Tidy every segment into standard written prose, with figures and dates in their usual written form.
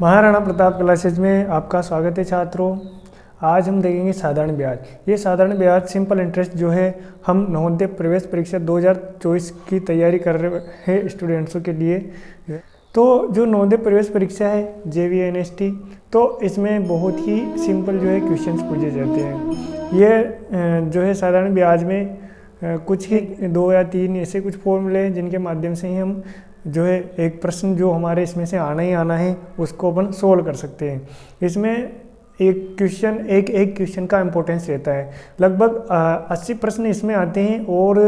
Maharana Pratap classes में आपका स्वागत है छात्रों। आज हम देखेंगे साधारण ब्याज। ये साधारण ब्याज सिंपल इंटरेस्ट जो है हम नवोदय प्रवेश परीक्षा 2024 की तैयारी कर रहे हैं स्टूडेंट्सों के लिए। तो जो नवोदय प्रवेश परीक्षा है JVNST, तो इसमें बहुत ही सिंपल जो है क्वेश्चंस पूछे जाते हैं। ये जो है साधारण ब्याज में कुछ ही 2 या 3 ऐसे कुछ फॉर्मूले हैं जिनके माध्यम से ही हम जो है एक प्रश्न जो हमारे इसमें से आना ही आना है उसको अपन सोल्व कर सकते हैं। इसमें एक क्वेश्चन का इम्पोर्टेंस रहता है। लगभग 80 प्रश्न इसमें आते हैं और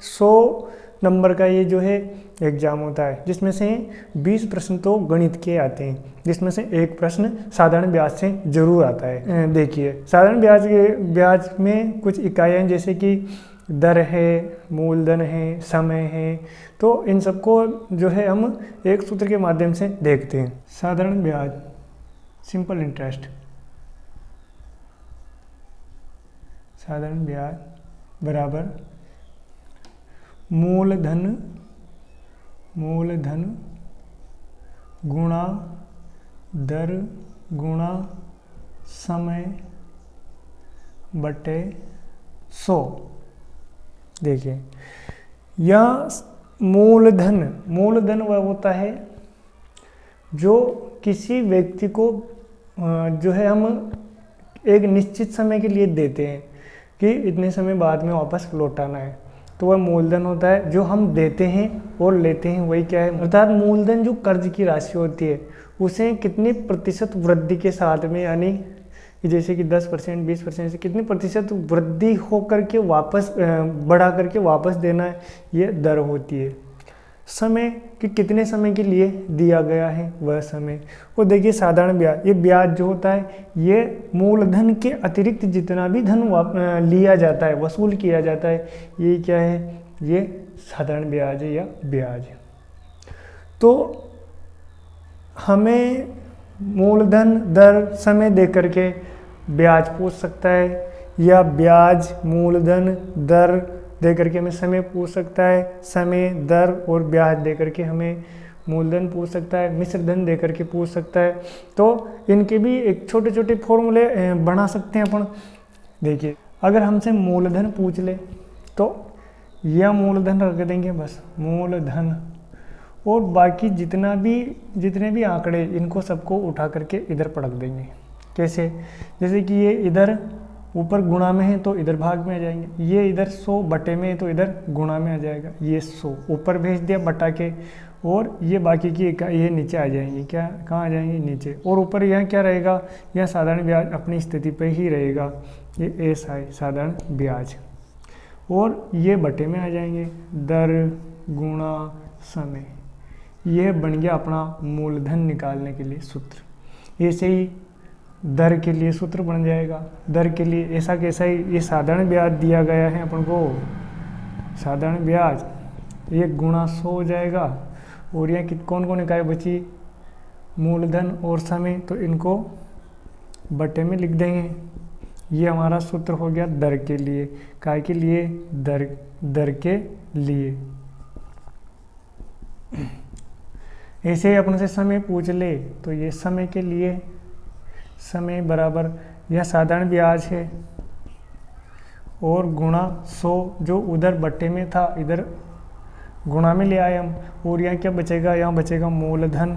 100 नंबर का ये जो है एग्जाम होता है, जिसमें से 20 प्रश्न तो गणित के आते हैं, जिसमें से एक प्रश्न साधारण ब्याज से जरूर आता है। देखिए साधारण ब्याज में कुछ इकाइयाँ जैसे कि दर है, मूलधन है, समय है, तो इन सबको जो है हम एक सूत्र के माध्यम से देखते हैं। साधारण ब्याज सिंपल इंटरेस्ट, साधारण ब्याज बराबर मूलधन गुणा दर गुणा समय बटे 100। देखिए यह मूलधन वह होता है जो किसी व्यक्ति को जो है हम एक निश्चित समय के लिए देते हैं कि इतने समय बाद में वापस लौटाना है, तो वह मूलधन होता है। जो हम देते हैं और लेते हैं वही क्या है, अर्थात मूलधन जो कर्ज की राशि होती है उसे कितनी प्रतिशत वृद्धि के साथ में, यानी जैसे कि 10%, 20% से कितनी प्रतिशत वृद्धि हो करके वापस बढ़ा करके वापस देना है, ये दर होती है। समय कि कितने समय के लिए दिया गया है वह समय। और देखिए साधारण ब्याज, ये ब्याज जो होता है ये मूलधन के अतिरिक्त जितना भी धन लिया जाता है, वसूल किया जाता है, ये क्या है, ये साधारण ब्याज है या ब्याज। तो हमें मूलधन दर समय दे करके ब्याज पूछ सकता है, या ब्याज मूलधन दर दे करके हमें समय पूछ सकता है, समय दर और ब्याज दे करके हमें मूलधन पूछ सकता है, मिश्र धन दे करके पूछ सकता है। तो इनके भी एक छोटे छोटे फॉर्मूले बना सकते हैं अपन। देखिए अगर हमसे मूलधन पूछ ले तो यह मूलधन रख देंगे, बस मूलधन, और बाकी जितने भी आंकड़े इनको सबको उठा करके इधर पढ़क देंगे। कैसे, जैसे कि ये इधर ऊपर गुणा में है तो इधर भाग में आ जाएंगे, ये इधर 100 बटे में है तो इधर गुणा में आ जाएगा, ये 100 ऊपर भेज दिया बटा के, और ये बाकी की ये नीचे आ जाएंगे। क्या, कहाँ आ जाएंगे, नीचे। और ऊपर यहाँ क्या रहेगा, यह साधारण ब्याज अपनी स्थिति पे ही रहेगा, ये ऐसा है साधारण ब्याज, और ये बटे में आ जाएंगे, दर गुणा समय। यह बन गया अपना मूलधन निकालने के लिए सूत्र। ऐसे ही दर के लिए सूत्र बन जाएगा। दर के लिए ऐसा कैसा ही, ये साधारण ब्याज दिया गया है अपन को, साधारण ब्याज, ये गुणा 100 हो जाएगा, और यह कौन कौन इकाई बची, मूलधन और समय, तो इनको बटे में लिख देंगे। ये हमारा सूत्र हो गया दर के लिए। काय के लिए, दर के लिए। ऐसे ही अपन से समय पूछ ले तो ये समय के लिए, समय बराबर यह साधारण ब्याज है और गुणा 100, जो उधर बट्टे में था इधर गुणा में ले आए हम, और यहाँ क्या बचेगा, यहाँ बचेगा मूलधन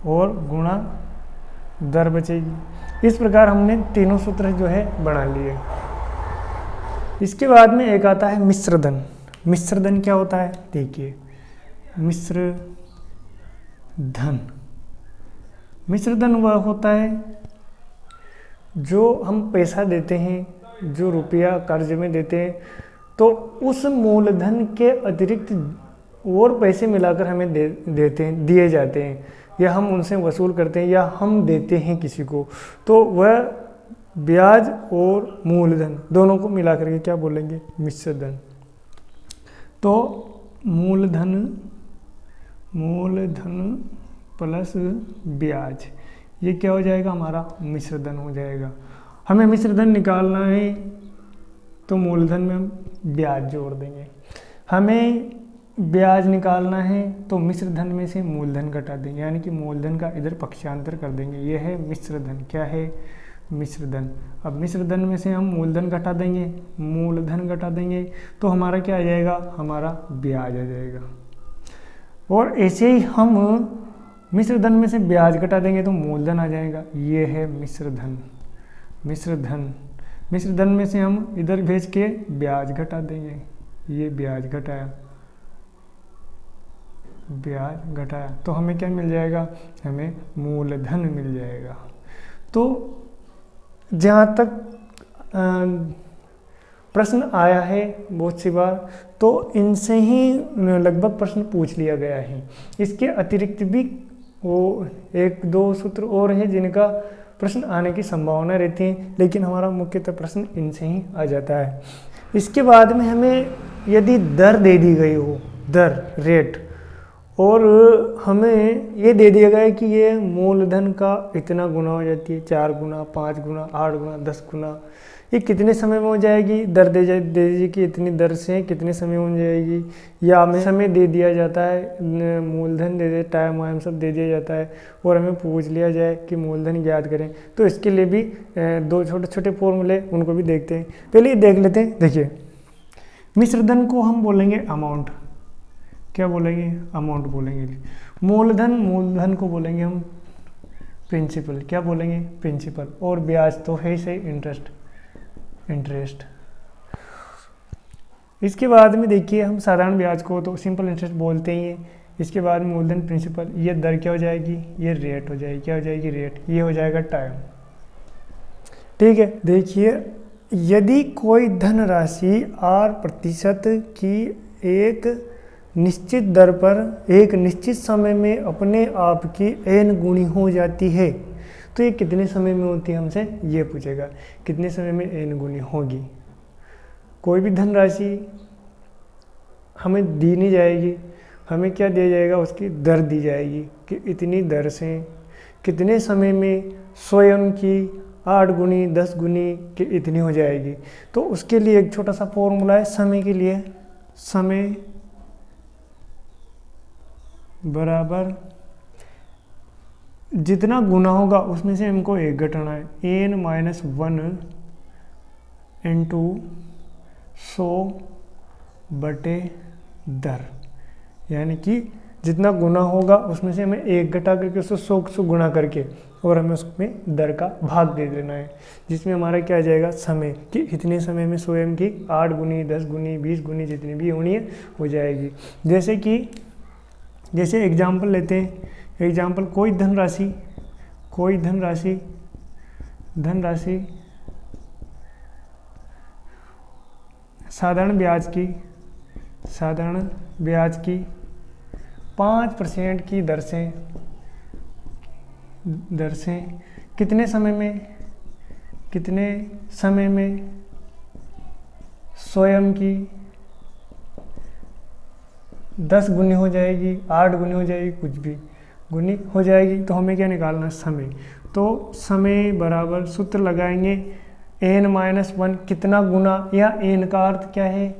और गुणा दर बचेगी। इस प्रकार हमने तीनों सूत्र जो है बना लिए। इसके बाद में एक आता है मिश्र धन। मिश्र धन क्या होता है, देखिए मिश्र धन वह होता है जो हम पैसा देते हैं, जो रुपया कर्ज में देते हैं, तो उस मूलधन के अतिरिक्त और पैसे मिलाकर हमें दिए जाते हैं, या हम उनसे वसूल करते हैं, या हम देते हैं किसी को, तो वह ब्याज और मूलधन दोनों को मिला करके क्या बोलेंगे, मिश्र धन। तो मूलधन प्लस ब्याज, ये क्या हो जाएगा, हमारा मिश्र धन हो जाएगा। हमें मिश्र धन निकालना है तो मूलधन में हम ब्याज जोड़ देंगे। हमें ब्याज निकालना है तो मिश्र धन में से मूलधन घटा देंगे, यानी कि मूलधन का इधर पक्षांतर कर देंगे। यह है मिश्र धन। क्या है? मिश्र धन। अब मिश्र धन में से हम मूलधन घटा देंगे, मूलधन घटा देंगे तो हमारा क्या आ जाएगा? हमारा ब्याज आ जाएगा। और ऐसे ही हम मिश्र धन में से ब्याज घटा देंगे तो मूलधन आ जाएगा। ये है मिश्र धन। मिश्र धन, मिश्र धन में से हम इधर भेज के ब्याज घटा देंगे। ये ब्याज घटाया, ब्याज घटाया तो हमें क्या मिल जाएगा? हमें मूलधन मिल जाएगा। तो जहाँ तक प्रश्न आया है बहुत सी बार, तो इनसे ही लगभग प्रश्न पूछ लिया गया है। इसके अतिरिक्त भी वो 1-2 सूत्र और हैं जिनका प्रश्न आने की संभावना रहती है, लेकिन हमारा मुख्यतः प्रश्न इनसे ही आ जाता है। इसके बाद में हमें यदि दर दे दी गई हो, दर, रेट, और हमें ये दे दिया गया है कि ये मूलधन का इतना गुना हो जाती है, 4 गुना, 5 गुना, 8 गुना, 10 गुना, ये कितने समय में हो जाएगी? दर दे दीजिए कि इतनी दर से कितने समय हो जाएगी, या हमें समय दे दिया जाता है, मूलधन दे दे, टाइम वाइम सब दे दिया जाता है, और हमें पूछ लिया जाए कि मूलधन ज्ञात करें। तो इसके लिए भी 2 छोटे छोटे फॉर्मूले, उनको भी देखते हैं। पहले ये देख लेते हैं। देखिए, मिश्रधन को हम बोलेंगे अमाउंट। क्या बोलेंगे? अमाउंट बोलेंगे। मूलधन को बोलेंगे हम प्रिंसिपल। क्या बोलेंगे? प्रिंसिपल। और ब्याज तो है से इंटरेस्ट। इसके बाद में देखिए, हम साधारण ब्याज को तो सिंपल इंटरेस्ट बोलते ही हैं। इसके बाद मूलधन, प्रिंसिपल, ये दर क्या हो जाएगी? ये रेट हो जाएगी। क्या हो जाएगी? रेट। ये हो जाएगा टाइम। ठीक है। देखिए, यदि कोई धनराशि 8% की एक निश्चित दर पर एक निश्चित समय में अपने आप की n गुनी हो जाती है, तो ये कितने समय में होती है? हमसे ये पूछेगा कितने समय में n गुनी होगी। कोई भी धनराशि हमें दी नहीं जाएगी, हमें क्या दिया जाएगा? उसकी दर दी जाएगी कि इतनी दर से कितने समय में स्वयं की 8 गुनी, 10 गुनी कि इतनी हो जाएगी। तो उसके लिए एक छोटा सा फॉर्मूला है समय के लिए। समय बराबर जितना गुना होगा उसमें से हमको 1 घटाना है। n-1 इंटू 100/दर, यानी कि जितना गुना होगा उसमें से हमें 1 घटा करके उसको 100 गुना करके और हमें उसमें दर का भाग दे देना है, जिसमें हमारा क्या आ जाएगा? समय, कि इतने समय में स्वयं की 8 गुनी, 10 गुनी, 20 गुनी जितनी भी होनी है हो जाएगी। जैसे एग्जाम्पल लेते हैं। एग्जाम्पल, कोई धनराशि साधारण ब्याज की 5% की दर से कितने समय में स्वयं की 10 गुनी हो जाएगी, 8 गुनी हो जाएगी, कुछ भी गुनी हो जाएगी। तो हमें क्या निकालना? समय। तो समय बराबर सूत्र लगाएंगे n-1 कितना गुना, या n का अर्थ क्या है?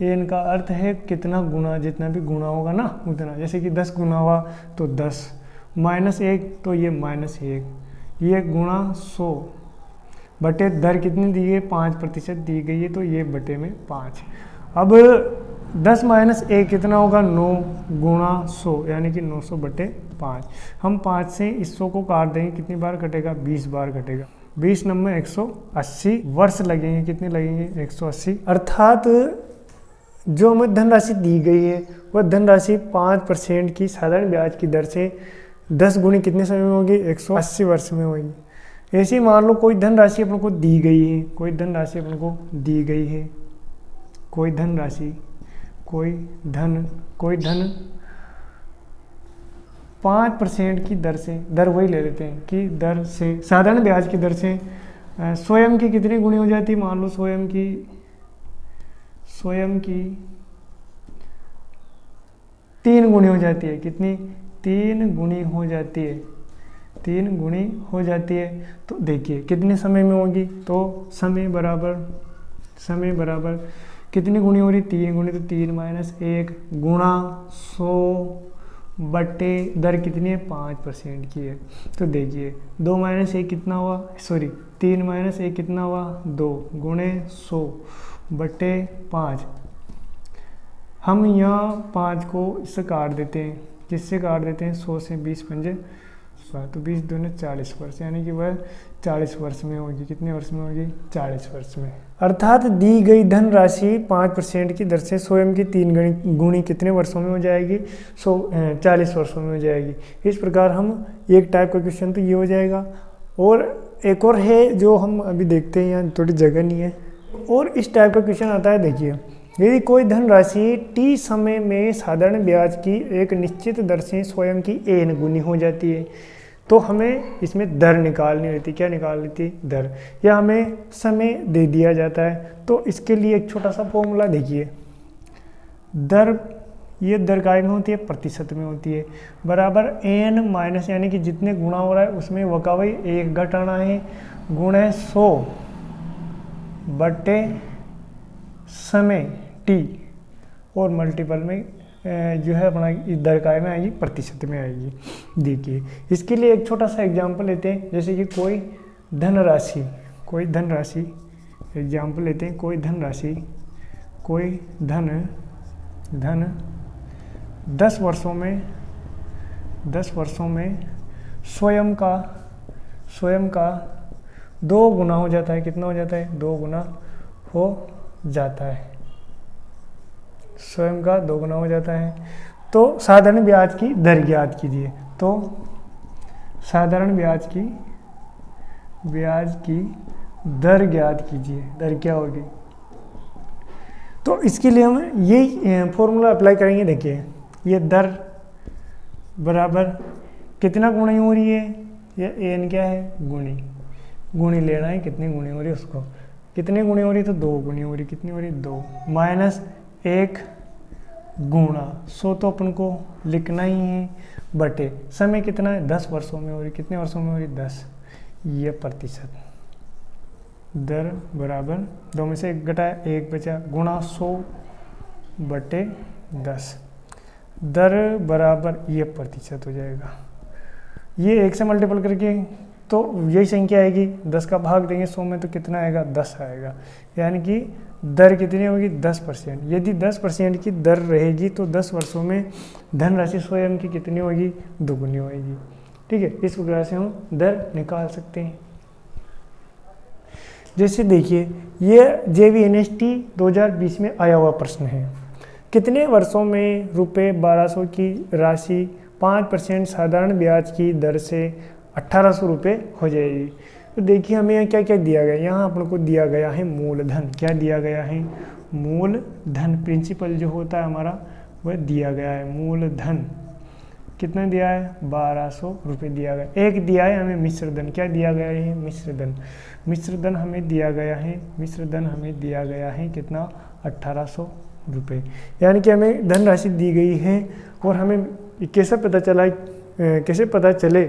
n का अर्थ है कितना गुना, जितना भी गुना होगा ना उतना। जैसे कि 10 गुना हुआ तो 10, -1 तो ये -1, ये गुणा 100 बटे दर कितनी दी है? 5% दी गई है, तो ये बटे में 5। अब 10 - 1 कितना होगा? 9 गुणा 100, यानी कि 900/5। हम 5 से इस 100 को काट देंगे, कितनी बार कटेगा? 20 बार कटेगा। 20 नंबर 180 वर्ष लगेंगे। कितने लगेंगे? 180। अर्थात जो हमें धनराशि दी गई है वह धनराशि 5% की साधारण ब्याज की दर से 10 गुनी कितने समय में होगी? 180 वर्ष में होगी। ऐसे ही मान लो कोई धनराशि अपन को दी गई है, कोई धन 5% की दर से, दर वही ले लेते हैं कि दर से, साधारण ब्याज की दर से स्वयं की कितनी गुनी हो जाती है? मान लो स्वयं की 3 गुनी हो जाती है। कितनी? 3 गुनी हो जाती है। 3 गुनी हो जाती है। तो देखिए कितने समय में होगी? तो समय बराबर कितनी गुणी हो रही, 3 गुणी, तो 3 माइनस 1 गुणा 100 बटे दर कितनी है, 5% की है। तो देखिए 2 माइनस 1 कितना हुआ, सॉरी 3 माइनस 1 कितना हुआ, 2 गुणे 100 बटे 5। हम यहाँ 5 को इससे काट देते हैं, किससे काट देते हैं, 100 से 20 पंजे, तो 20 दूने 40 वर्ष, यानी कि वह 40 वर्ष में होगी। कितने वर्ष में होगी, 40 वर्ष में। अर्थात दी गई धनराशि 5% की दर से स्वयं की 3 गुणी कितने वर्षों में हो जाएगी, 40 वर्षों में हो जाएगी। इस प्रकार हम एक टाइप का क्वेश्चन तो ये हो जाएगा। और एक और है जो हम अभी देखते हैं, यहाँ थोड़ी जगह नहीं है। और इस टाइप का क्वेश्चन आता है, देखिए यदि कोई धनराशि टी समय में साधारण ब्याज की एक निश्चित दर से स्वयं की n गुनी हो जाती है, तो हमें इसमें दर निकालनी रहती। क्या निकालनी थी, दर, या हमें समय दे दिया जाता है। तो इसके लिए एक छोटा सा फॉर्मूला देखिए, दर, ये दर काय में होती है, प्रतिशत में होती है, बराबर n माइनस, यानी कि जितने गुणा हो रहा है उसमें वकावई 1 घटाना है, गुणे 100 बटे समय t, और मल्टीपल में जो है अपना दर काय में आएगी, प्रतिशत में आएगी। देखिए इसके लिए एक छोटा सा एग्जांपल लेते हैं, जैसे कि कोई धनराशि एग्जांपल लेते हैं, कोई धनराशि, कोई धन 10 वर्षों में स्वयं का 2 गुना हो जाता है। कितना हो जाता है, 2 गुना हो जाता है, स्वयं का 2 गुना हो जाता है। तो साधारण ब्याज की दर ज्ञात कीजिए। तो साधारण ब्याज की दर ज्ञात कीजिए, दर क्या होगी। तो इसके लिए हम यही फॉर्मूला अप्लाई करेंगे। देखिए ये दर बराबर कितना गुणी हो रही है, ये एन क्या है, गुणी लेना है, कितनी गुणी हो रही है उसको, कितनी गुणी हो रही है, तो 2 गुणी हो रही, कितनी हो रही, 2 माइनस 1 गुणा 100, तो अपन को लिखना ही है, बटे समय कितना है, 10 वर्षों में हो रही, कितने वर्षों में हो रही, 10, ये प्रतिशत। दर बराबर 2 में से 1 घटाया 1 बचा, गुणा 100 बटे 10, दर बराबर ये प्रतिशत हो जाएगा। ये 1 से मल्टीपल करके तो यही संख्या आएगी, 10 का भाग देंगे 100 में तो कितना आएगा, 10 आएगा। यानी कि दर कितनी होगी, 10%। यदि 10% की दर रहेगी तो 10 वर्षों में धनराशि स्वयं की कितनी होगी, 2 गुनी होगी। ठीक है, इस प्रकार से हम दर निकाल सकते हैं। जैसे देखिए ये JVNST 2020 में आया हुआ प्रश्न है, कितने वर्षों में रुपये 1200 की राशि 5% साधारण ब्याज की दर से 1800 रुपये हो जाएगी। तो देखिए हमें यहाँ क्या क्या दिया गया, यहाँ अपन को दिया गया है मूलधन। क्या दिया गया है, मूलधन, प्रिंसिपल जो होता है हमारा वह दिया गया है। मूलधन कितना दिया है, 1200 रुपये दिया गया। एक दिया है हमें मिश्रधन, क्या दिया गया है, मिश्रधन हमें दिया गया है, मिश्रधन हमें दिया गया है कितना, 1800 रुपये। यानी कि हमें धनराशि दी गई है और हमें कैसे पता चले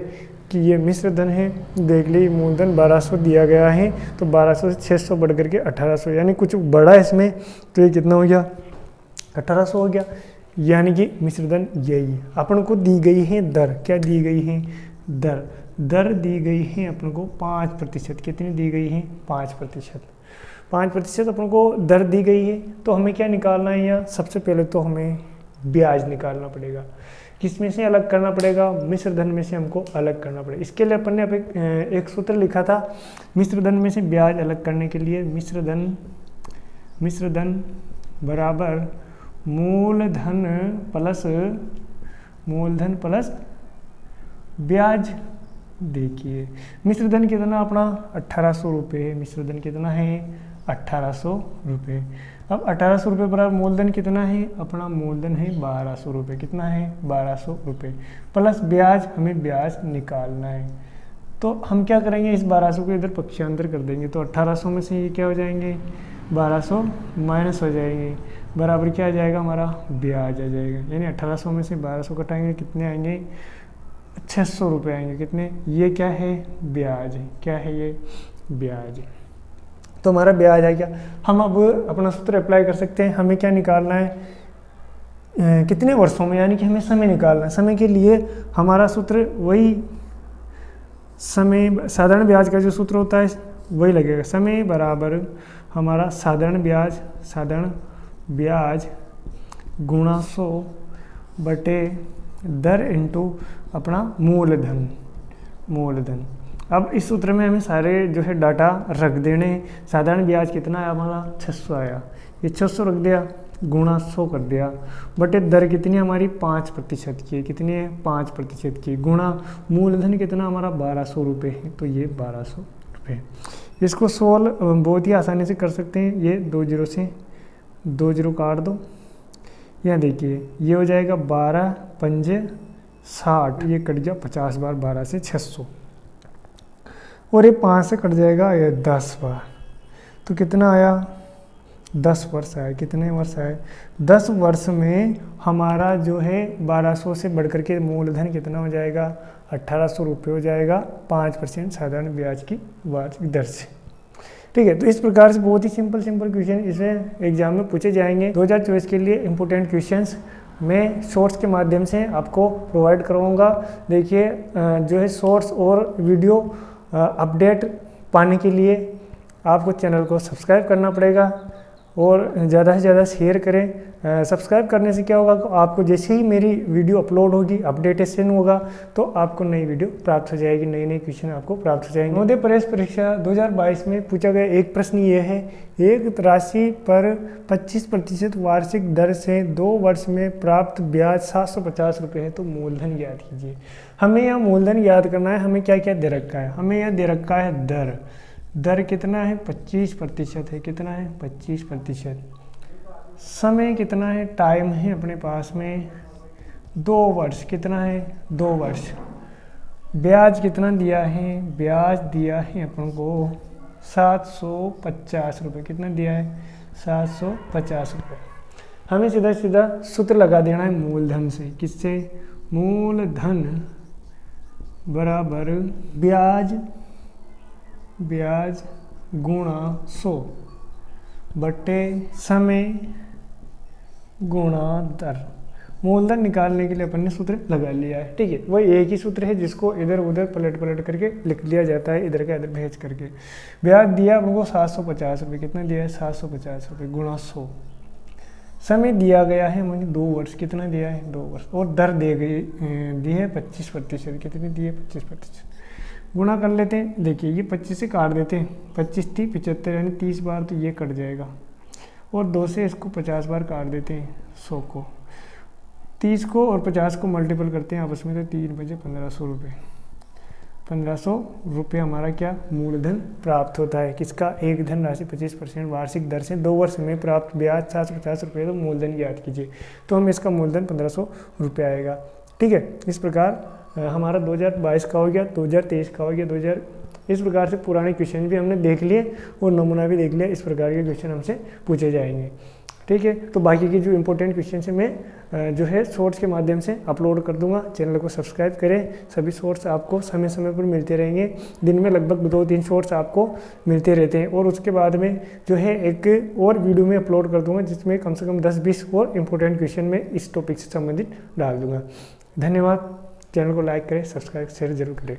कि ये मिश्रधन है। देख ली मूलधन 1200 दिया गया है, तो 1200 से 600 बढ़ करके 1800, यानी कुछ बड़ा है इसमें, तो ये कितना हो गया, 1800 हो गया। यानी कि मिश्रधन यही अपन को दी गई है दर, क्या दी गई है, दर दी गई है अपन को 5%। कितनी दी गई है, 5%। 5% अपन को दर दी गई है। तो हमें क्या निकालना है, यहाँ सबसे पहले तो हमें ब्याज निकालना पड़ेगा। किस में से अलग करना पड़ेगा, मिश्रधन में से हमको अलग करना पड़ेगा। इसके लिए अपन ने एक सूत्र लिखा था, मिश्रधन में से ब्याज अलग करने के लिए, मिश्रधन बराबर मूलधन प्लस ब्याज। देखिए मिश्रधन कितना अपना 1800 रुपये है, मिश्रधन कितना है 1800 रुपये। अब 1800 रुपये बराबर मूलधन कितना है, अपना मूलधन है 1200 रुपये। कितना है, 1200 रुपये प्लस ब्याज, हमें ब्याज निकालना है। तो हम क्या करेंगे, इस 1200 को इधर पक्षांतर कर देंगे, तो 1800 में से ये क्या हो जाएंगे, 1200 माइनस हो जाएंगे, बराबर क्या आ जाएगा, हमारा ब्याज आ जाएगा। यानी 1800 में से 1200 कटाएंगे, कितने आएंगे, 600 रुपये आएंगे। कितने, ये क्या है, ब्याज है। क्या है ये, ब्याज। तो तो हमारा ब्याज आ गया। हम अब अपना सूत्र अप्लाई कर सकते हैं। हमें क्या निकालना है, कितने वर्षों में, यानी कि हमें समय निकालना है। समय के लिए हमारा सूत्र वही समय, साधारण ब्याज का जो सूत्र होता है वही लगेगा। समय बराबर हमारा साधारण ब्याज गुणा 100 बटे दर इंटू अपना मूलधन। अब इस सूत्र में हमें सारे जो है डाटा रख देने हैं। साधारण ब्याज कितना आया हमारा 600 आया, ये 600 रख दिया, गुणा 100 कर दिया, बटे दर कितनी हमारी 5% की है, कितनी है 5% की, गुणा मूलधन कितना हमारा 1200 रुपये है, तो ये 1200 रुपये। इसको सोल्व बहुत ही आसानी से कर सकते हैं। ये 2 जीरो से 2 जीरो काट दो, यहाँ देखिए ये हो जाएगा 12 पंजे 60, ये कट गया 50 बार 12 से 600, और ये 5 से कट जाएगा ये 10 बार, तो कितना आया 10 वर्ष आए। कितने वर्ष आए 10 वर्ष में हमारा जो है 1200 से बढ़कर के मूलधन कितना हो जाएगा 1800 रुपये हो जाएगा, 5% साधारण ब्याज की वार्षिक दर से। ठीक है, तो इस प्रकार से बहुत ही सिंपल क्वेश्चन इसमें एग्जाम में पूछे जाएंगे। 2024 के लिए इम्पोर्टेंट क्वेश्चंस मैं शॉर्ट्स के माध्यम से आपको प्रोवाइड करवाऊँगा। देखिए जो है शॉर्ट्स और वीडियो अपडेट पाने के लिए आपको चैनल को सब्सक्राइब करना पड़ेगा और ज़्यादा से ज़्यादा शेयर करें। सब्सक्राइब करने से क्या होगा, आपको जैसे ही मेरी वीडियो अपलोड होगी, अपडेटेशन होगा, तो आपको नई वीडियो प्राप्त हो जाएगी, नए क्वेश्चन आपको प्राप्त हो जाएंगे। महोदय प्रवेश परीक्षा 2022 में पूछा गया एक प्रश्न ये है, एक राशि पर 25% वार्षिक दर से 2 वर्ष में प्राप्त ब्याज 750 रुपये है, तो मूलधन ज्ञात कीजिए। हमें यहाँ मूलधन याद करना है। हमें क्या क्या दे रखा है, हमें यहाँ दे रखा है दर कितना है 25% है, कितना है 25%। समय कितना है, टाइम है अपने पास में 2 वर्ष, कितना है 2 वर्ष। ब्याज कितना दिया है, ब्याज दिया है अपन को 750 रुपये, कितना दिया है 750 रुपये। हमें सीधा सूत्र लगा देना है मूलधन से, किससे, मूलधन बराबर ब्याज गुणा 100 बटे समय गुणा दर। मूलधन निकालने के लिए अपन ने सूत्र लगा लिया है। ठीक है, वही एक ही सूत्र है जिसको इधर उधर पलट करके लिख लिया जाता है, इधर का इधर भेज करके। ब्याज दिया अपन को 750 रुपये, कितना दिया है 750 रुपये गुणा 100। समय दिया गया है मुझे 2 वर्ष, कितना दिया है 2 वर्ष, और दर दी है 25%, कितनी दी है 25%। गुणा कर लेते हैं, देखिए ये 25 से काट देते हैं, 25 थी 75 यानी 30 बार, तो ये कट जाएगा, और 2 से इसको 50 बार काट देते हैं, 100 को 30 को और 50 को मल्टीपल करते हैं आपस में, तो 3 बजे 1500 रुपये, 1500 रुपये हमारा क्या मूलधन प्राप्त होता है। किसका, एक धन राशि 25% वार्षिक दर से 2 वर्ष में प्राप्त ब्याज 750 रुपये, तो मूलधन ज्ञात कीजिए। तो हम इसका मूलधन 1500 रुपये आएगा। ठीक है, इस प्रकार हमारा 2022 का हो गया, 2023 का हो गया, इस प्रकार से पुराने क्वेश्चन भी हमने देख लिए और नमूना भी देख लिया। इस प्रकार के क्वेश्चन हमसे पूछे जाएंगे। ठीक है, तो बाकी के जो इंपॉर्टेंट क्वेश्चन है मैं जो है शॉर्ट्स के माध्यम से अपलोड कर दूंगा। चैनल को सब्सक्राइब करें, सभी शॉर्ट्स आपको समय समय पर मिलते रहेंगे। दिन में लगभग 2-3 शॉर्ट्स आपको मिलते रहते हैं, और उसके बाद में जो है एक और वीडियो में अपलोड कर दूंगा जिसमें कम से कम 10-20 और इंपॉर्टेंट क्वेश्चन में इस टॉपिक से संबंधित डाल दूंगा। धन्यवाद। चैनल को लाइक करें, सब्सक्राइब शेयर जरूर करें।